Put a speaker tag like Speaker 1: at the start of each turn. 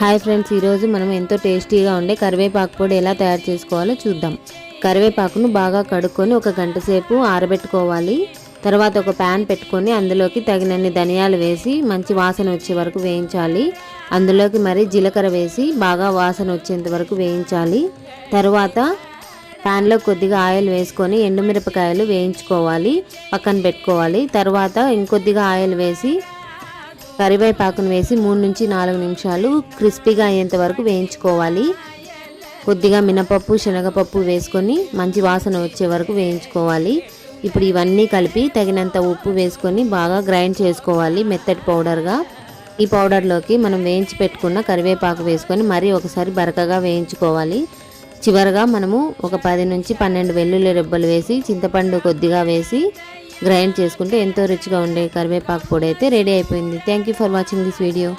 Speaker 1: Hi friends, ఈరోజు మనం ఎంతో టేస్టీగా ఉండే కరివేపాకు పొడి ఎలా తయారు చేసుకోవాలో చూద్దాం. కరివేపాకును బాగా కడుక్కొని ఒక గంట సేపు ఆరబెట్టుకోవాలి. తర్వాత ఒక ప్యాన్ పెట్టుకొని అందులోకి తగినన్ని ధనియాలు వేసి మంచి వాసన వచ్చే వరకు వేయించాలి. అందులోకి మరి జీలకర్ర వేసి బాగా వాసన వచ్చేంత వరకు వేయించాలి. తర్వాత ప్యాన్లో కొద్దిగా ఆయిల్ వేసుకొని ఎండుమిరపకాయలు వేయించుకోవాలి, పక్కన పెట్టుకోవాలి. తర్వాత ఇంకొద్దిగా ఆయిల్ వేసి కరివేపాకును వేసి 3 నుంచి 4 నిమిషాలు క్రిస్పీగా అయ్యేంత వరకు వేయించుకోవాలి. కొద్దిగా మినపప్పు, శనగపప్పు వేసుకొని మంచి వాసన వచ్చే వరకు వేయించుకోవాలి. ఇప్పుడు ఇవన్నీ కలిపి తగినంత ఉప్పు వేసుకొని బాగా గ్రైండ్ చేసుకోవాలి మెత్తటి పౌడర్గా. ఈ పౌడర్లోకి మనం వేయించి పెట్టుకున్న కరివేపాకు వేసుకొని మరీ ఒకసారి బరకగా వేయించుకోవాలి. చివరగా మనము ఒక 10 నుంచి 12 వెల్లుల్లి రెబ్బలు వేసి చింతపండు కొద్దిగా వేసి గ్రైండ్ చేసుకుంటే ఎంతో రుచిగా ఉండే కరివేపాకు పొడి అయితే రెడీ అయిపోయింది. Thank you for watching this video.